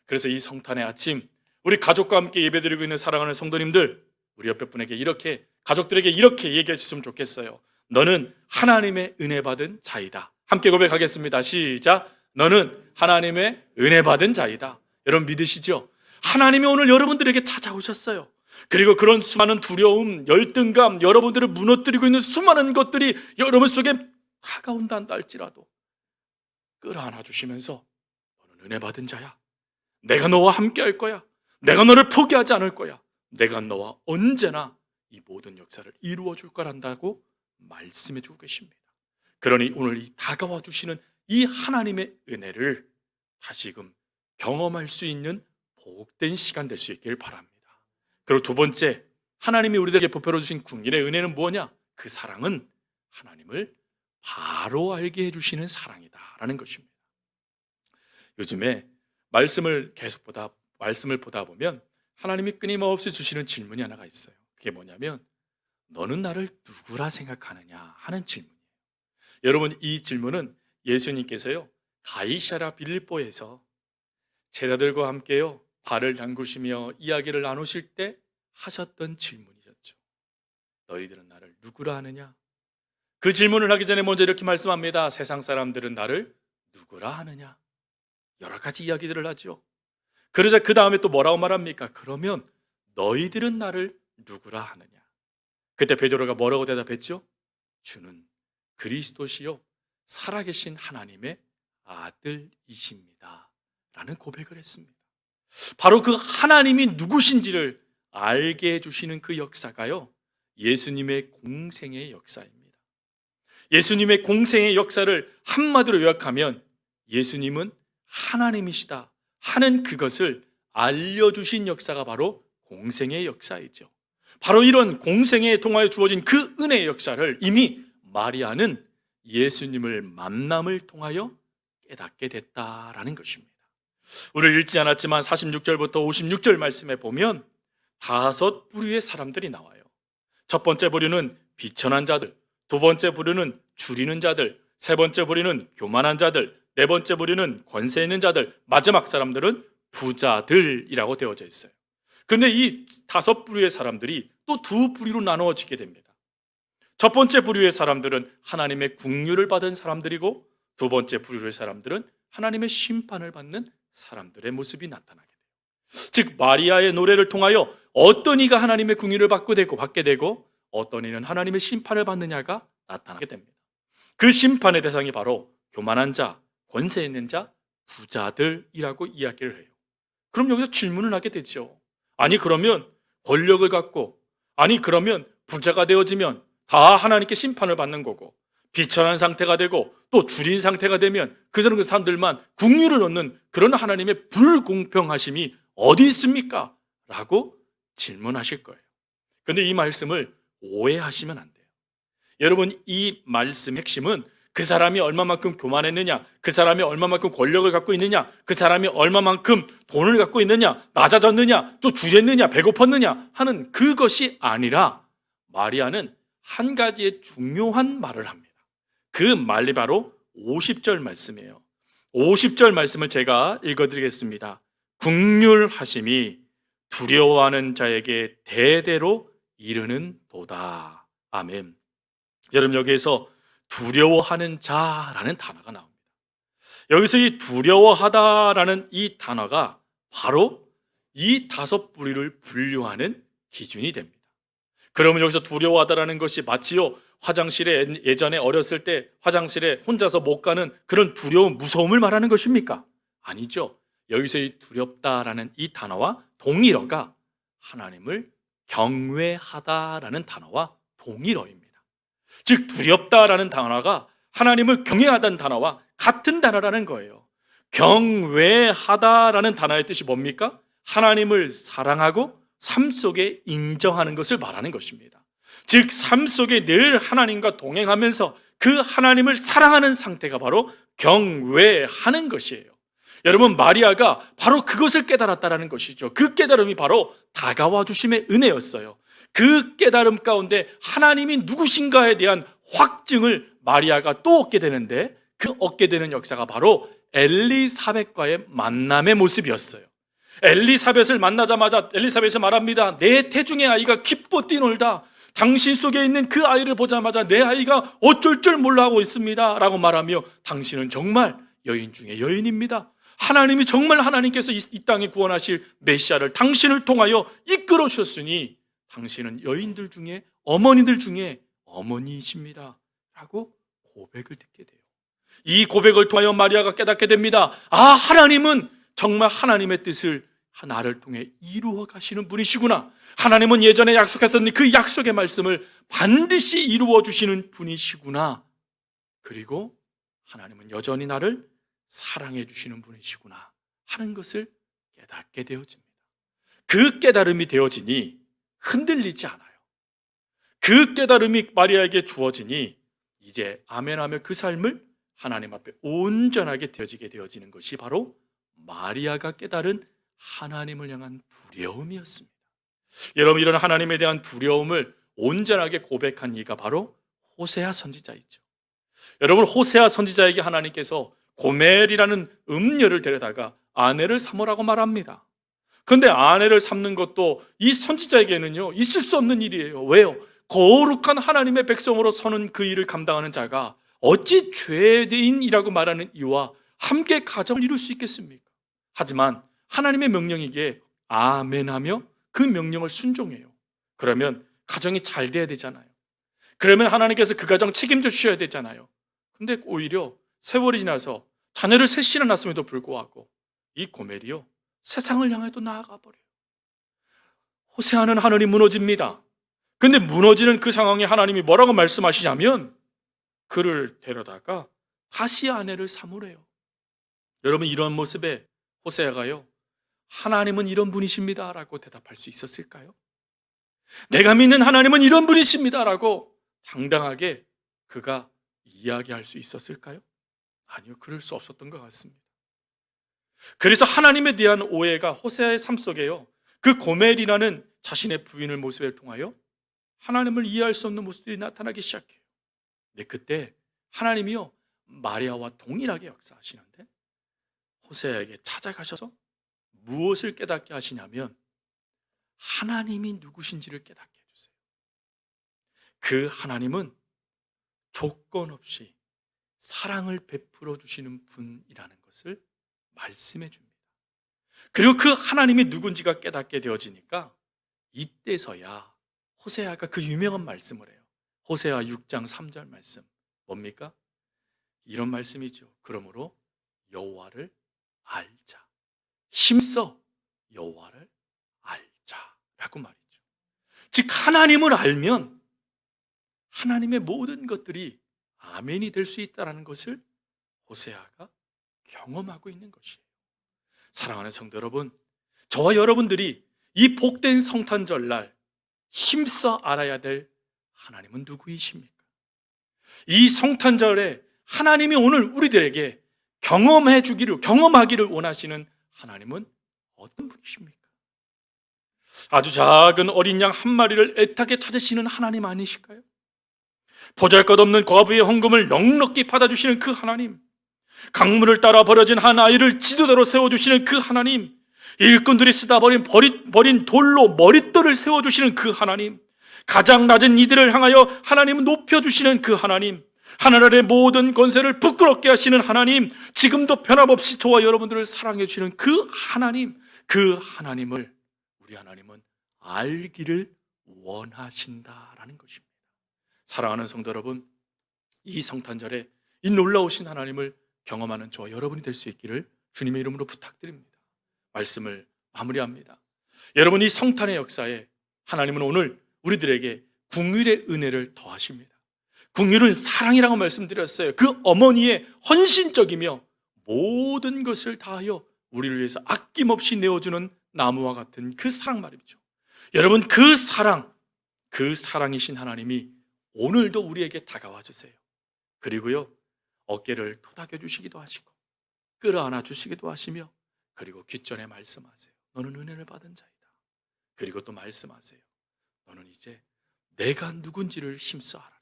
그래서 이 성탄의 아침, 우리 가족과 함께 예배드리고 있는 사랑하는 성도님들, 우리 옆에 분에게 이렇게, 가족들에게 이렇게 얘기해 주셨으면 좋겠어요. 너는 하나님의 은혜 받은 자이다. 함께 고백하겠습니다. 시작. 너는 하나님의 은혜 받은 자이다. 여러분 믿으시죠? 하나님이 오늘 여러분들에게 찾아오셨어요. 그리고 그런 수많은 두려움, 열등감, 여러분들을 무너뜨리고 있는 수많은 것들이 여러분 속에 다가온다 한다 할지라도 끌어안아 주시면서 너는 은혜 받은 자야. 내가 너와 함께 할 거야. 내가 너를 포기하지 않을 거야. 내가 너와 언제나 이 모든 역사를 이루어 줄 거란다고 말씀해 주고 계십니다. 그러니 오늘 이 다가와 주시는 이 하나님의 은혜를 다시금 경험할 수 있는 복된 시간 될 수 있길 바랍니다. 그리고 두 번째, 하나님이 우리들에게 베풀어 주신 궁일의 은혜는 뭐냐? 그 사랑은 하나님을 바로 알게 해주시는 사랑이다라는 것입니다. 요즘에 말씀을 보다 보면 하나님이 끊임없이 주시는 질문이 하나가 있어요. 그게 뭐냐면 너는 나를 누구라 생각하느냐 하는 질문이에요. 여러분, 이 질문은 예수님께서요 가이사랴 빌립보에서 제자들과 함께요 발을 담그시며 이야기를 나누실 때 하셨던 질문이었죠. 너희들은 나를 누구라 하느냐? 그 질문을 하기 전에 먼저 이렇게 말씀합니다. 세상 사람들은 나를 누구라 하느냐? 여러 가지 이야기들을 하죠. 그러자 그 다음에 또 뭐라고 말합니까? 그러면 너희들은 나를 누구라 하느냐? 그때 베드로가 뭐라고 대답했죠? 주는 그리스도시요 살아계신 하나님의 아들이십니다 라는 고백을 했습니다. 바로 그 하나님이 누구신지를 알게 해주시는 그 역사가요 예수님의 공생의 역사입니다. 예수님의 공생의 역사를 한마디로 요약하면 예수님은 하나님이시다 하는 그것을 알려주신 역사가 바로 공생의 역사이죠. 바로 이런 공생에 통하여 주어진 그 은혜의 역사를 이미 마리아는 예수님을 만남을 통하여 깨닫게 됐다라는 것입니다. 우리를 읽지 않았지만 46절부터 56절 말씀에 보면 5 부류의 사람들이 나와요. 첫 번째 부류는 비천한 자들, 두 번째 부류는 줄이는 자들, 세 번째 부류는 교만한 자들, 네 번째 부류는 권세 있는 자들, 마지막 사람들은 부자들이라고 되어져 있어요. 근데 이 5 부류의 사람들이 또 2 부류로 나누어지게 됩니다. 첫 번째 부류의 사람들은 하나님의 긍휼을 받은 사람들이고 두 번째 부류의 사람들은 하나님의 심판을 받는 사람들의 모습이 나타나게 돼요. 즉 마리아의 노래를 통하여 어떤 이가 하나님의 긍휼을 받게 되고 어떤 이는 하나님의 심판을 받느냐가 나타나게 됩니다. 그 심판의 대상이 바로 교만한 자, 권세 있는 자, 부자들이라고 이야기를 해요. 그럼 여기서 질문을 하게 되죠. 아니 그러면 권력을 갖고, 아니 그러면 부자가 되어지면 다 하나님께 심판을 받는 거고, 비천한 상태가 되고 또 줄인 상태가 되면 그 사람들만 긍휼을 얻는 그런 하나님의 불공평하심이 어디 있습니까? 라고 질문하실 거예요. 그런데 이 말씀을 오해하시면 안 돼요. 여러분, 이 말씀의 핵심은 그 사람이 얼마만큼 교만했느냐, 그 사람이 얼마만큼 권력을 갖고 있느냐, 그 사람이 얼마만큼 돈을 갖고 있느냐, 낮아졌느냐, 또 줄였느냐, 배고팠느냐 하는 그것이 아니라 마리아는 한 가지의 중요한 말을 합니다. 그 말이 바로 50절 말씀이에요. 50절 말씀을 제가 읽어드리겠습니다. 긍휼하심이 두려워하는 자에게 대대로 이르는 도다. 아멘. 여러분, 여기에서 두려워하는 자라는 단어가 나옵니다. 여기서 이 두려워하다라는 이 단어가 바로 이 5 부류를 분류하는 기준이 됩니다. 그러면 여기서 두려워하다라는 것이 마치요 화장실에 예전에 어렸을 때 화장실에 혼자서 못 가는 그런 두려움, 무서움을 말하는 것입니까? 아니죠. 여기서의 두렵다라는 이 단어와 동일어가 하나님을 경외하다라는 단어와 동일어입니다. 즉 두렵다라는 단어가 하나님을 경외하다는 단어와 같은 단어라는 거예요. 경외하다라는 단어의 뜻이 뭡니까? 하나님을 사랑하고 삶 속에 인정하는 것을 말하는 것입니다. 즉 삶 속에 늘 하나님과 동행하면서 그 하나님을 사랑하는 상태가 바로 경외하는 것이에요. 여러분, 마리아가 바로 그것을 깨달았다는 것이죠. 그 깨달음이 바로 다가와 주심의 은혜였어요. 그 깨달음 가운데 하나님이 누구신가에 대한 확증을 마리아가 또 얻게 되는데, 그 얻게 되는 역사가 바로 엘리사벳과의 만남의 모습이었어요. 엘리사벳을 만나자마자 엘리사벳이 말합니다. 내 태중의 아이가 기뻐 뛰놀다. 당신 속에 있는 그 아이를 보자마자 내 아이가 어쩔 줄 몰라 하고 있습니다 라고 말하며, 당신은 정말 여인 중에 여인입니다. 하나님이 정말 하나님께서 이 땅에 구원하실 메시아를 당신을 통하여 이끌어 주셨으니 당신은 여인들 중에, 어머니들 중에 어머니이십니다 라고 고백을 듣게 돼요. 이 고백을 통하여 마리아가 깨닫게 됩니다. 아, 하나님은 정말 하나님의 뜻을 나를 통해 이루어 가시는 분이시구나. 하나님은 예전에 약속하셨던 그 약속의 말씀을 반드시 이루어 주시는 분이시구나. 그리고 하나님은 여전히 나를 사랑해 주시는 분이시구나 하는 것을 깨닫게 되어집니다. 그 깨달음이 되어지니 흔들리지 않아요. 그 깨달음이 마리아에게 주어지니 이제 아멘하며 그 삶을 하나님 앞에 온전하게 되어지는 것이 바로 마리아가 깨달은 하나님을 향한 두려움이었습니다. 여러분, 이런 하나님에 대한 두려움을 온전하게 고백한 이가 바로 호세아 선지자이죠. 여러분, 호세아 선지자에게 하나님께서 고멜이라는 음녀를 데려다가 아내를 삼으라고 말합니다. 그런데 아내를 삼는 것도 이 선지자에게는요 있을 수 없는 일이에요. 왜요? 거룩한 하나님의 백성으로 서는 그 일을 감당하는 자가 어찌 죄인이라고 말하는 이와 함께 가정을 이룰 수 있겠습니까? 하지만 하나님의 명령이기에 아멘하며 그 명령을 순종해요. 그러면 가정이 잘 돼야 되잖아요. 그러면 하나님께서 그 가정 책임져 주셔야 되잖아요. 근데 오히려 세월이 지나서 자녀를 셋이나 낳았음에도 불구하고 이 고멜이요 세상을 향해 또 나아가 버려요. 호세아는 하늘이 무너집니다. 근데 무너지는 그 상황에 하나님이 뭐라고 말씀하시냐면 그를 데려다가 다시 아내를 삼으래요. 여러분, 이런 모습에 호세아가요 하나님은 이런 분이십니다 라고 대답할 수 있었을까요? 내가 믿는 하나님은 이런 분이십니다 라고 당당하게 그가 이야기할 수 있었을까요? 아니요, 그럴 수 없었던 것 같습니다. 그래서 하나님에 대한 오해가 호세아의 삶 속에요 그 고멜이라는 자신의 부인을 모습을 통하여 하나님을 이해할 수 없는 모습들이 나타나기 시작해요. 근데 그때 하나님이요 마리아와 동일하게 역사하시는데 호세아에게 찾아가셔서 무엇을 깨닫게 하시냐면 하나님이 누구신지를 깨닫게 해주세요. 그 하나님은 조건 없이 사랑을 베풀어 주시는 분이라는 것을 말씀해 줍니다. 그리고 그 하나님이 누군지가 깨닫게 되어지니까 이때서야 호세아가 그 유명한 말씀을 해요. 호세아 6장 3절 말씀 뭡니까? 이런 말씀이죠. 그러므로 여호와를 알자. 힘써 여호와를 알자라고 말이죠. 즉 하나님을 알면 하나님의 모든 것들이 아멘이 될 수 있다는 것을 호세아가 경험하고 있는 것이에요. 사랑하는 성도 여러분, 저와 여러분들이 이 복된 성탄절날 힘써 알아야 될 하나님은 누구이십니까? 이 성탄절에 하나님이 오늘 우리들에게 경험하기를 원하시는 하나님은 어떤 분이십니까? 아주 작은 어린 양 한 마리를 애타게 찾으시는 하나님 아니실까요? 보잘것없는 과부의 헌금을 넉넉히 받아주시는 그 하나님, 강물을 따라 버려진 한 아이를 지도자로 세워주시는 그 하나님, 일꾼들이 쓰다 버린 돌로 머릿돌을 세워주시는 그 하나님, 가장 낮은 이들을 향하여 하나님은 높여주시는 그 하나님, 하늘 아래 모든 권세를 부끄럽게 하시는 하나님, 지금도 변함없이 저와 여러분들을 사랑해 주시는 그 하나님, 그 하나님을 우리 하나님은 알기를 원하신다라는 것입니다. 사랑하는 성도 여러분, 이 성탄절에 이 놀라우신 하나님을 경험하는 저와 여러분이 될 수 있기를 주님의 이름으로 부탁드립니다. 말씀을 마무리합니다. 여러분, 이 성탄의 역사에 하나님은 오늘 우리들에게 긍휼의 은혜를 더하십니다. 긍휼은 사랑이라고 말씀드렸어요. 그 어머니의 헌신적이며 모든 것을 다하여 우리를 위해서 아낌없이 내어주는 나무와 같은 그 사랑 말이죠. 여러분, 그 사랑이신 하나님이 오늘도 우리에게 다가와 주세요. 그리고요, 어깨를 토닥여 주시기도 하시고 끌어안아 주시기도 하시며, 그리고 귓전에 말씀하세요. 너는 은혜를 받은 자이다. 그리고 또 말씀하세요. 너는 이제 내가 누군지를 힘써 알아라.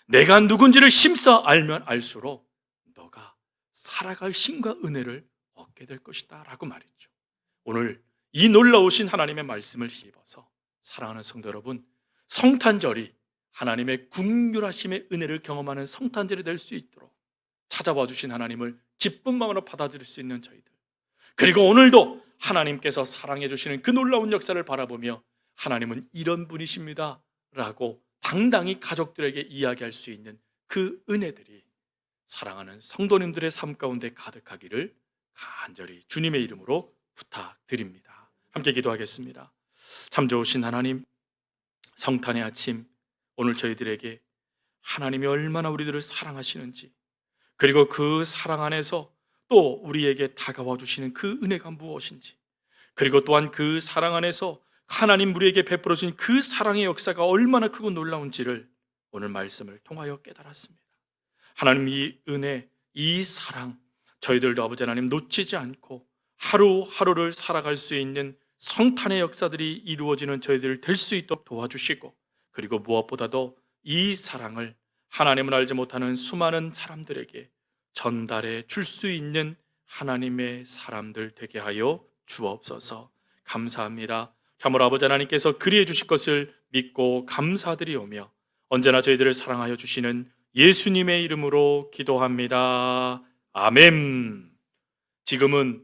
내가 누군지를 힘써 알면 알수록 너가 살아갈 힘과 은혜를 얻게 될 것이다 라고 말했죠. 오늘 이 놀라우신 하나님의 말씀을 힘입어서 사랑하는 성도 여러분, 성탄절이 하나님의 긍휼하심의 은혜를 경험하는 성탄절이 될 수 있도록 찾아와 주신 하나님을 기쁜 마음으로 받아들일 수 있는 저희들, 그리고 오늘도 하나님께서 사랑해 주시는 그 놀라운 역사를 바라보며 하나님은 이런 분이십니다 라고 당당히 가족들에게 이야기할 수 있는 그 은혜들이 사랑하는 성도님들의 삶 가운데 가득하기를 간절히 주님의 이름으로 부탁드립니다. 함께 기도하겠습니다. 참 좋으신 하나님, 성탄의 아침, 오늘 저희들에게 하나님이 얼마나 우리들을 사랑하시는지, 그리고 그 사랑 안에서 또 우리에게 다가와 주시는 그 은혜가 무엇인지, 그리고 또한 그 사랑 안에서 하나님 우리에게 베풀어 주신 그 사랑의 역사가 얼마나 크고 놀라운지를 오늘 말씀을 통하여 깨달았습니다. 하나님, 이 은혜, 이 사랑, 저희들도 아버지 하나님 놓치지 않고 하루하루를 살아갈 수 있는 성탄의 역사들이 이루어지는 저희들 될 수 있도록 도와주시고, 그리고 무엇보다도 이 사랑을 하나님을 알지 못하는 수많은 사람들에게 전달해 줄 수 있는 하나님의 사람들 되게 하여 주옵소서. 감사합니다. 참으로 아버지 하나님께서 그리해 주실 것을 믿고 감사드리오며 언제나 저희들을 사랑하여 주시는 예수님의 이름으로 기도합니다. 아멘. 지금은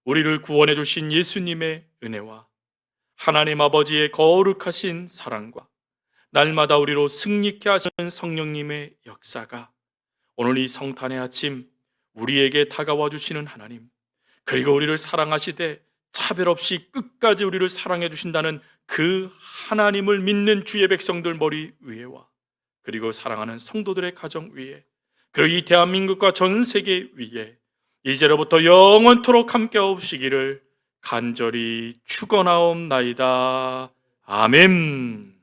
우리를 구원해 주신 예수님의 은혜와 하나님 아버지의 거룩하신 사랑과 날마다 우리로 승리케 하시는 성령님의 역사가 오늘 이 성탄의 아침 우리에게 다가와 주시는 하나님, 그리고 우리를 사랑하시되 차별 없이 끝까지 우리를 사랑해 주신다는 그 하나님을 믿는 주의 백성들 머리 위에와, 그리고 사랑하는 성도들의 가정 위에, 그리고 이 대한민국과 전 세계 위에 이제로부터 영원토록 함께 하옵시기를 간절히 축원하옵나이다. 아멘.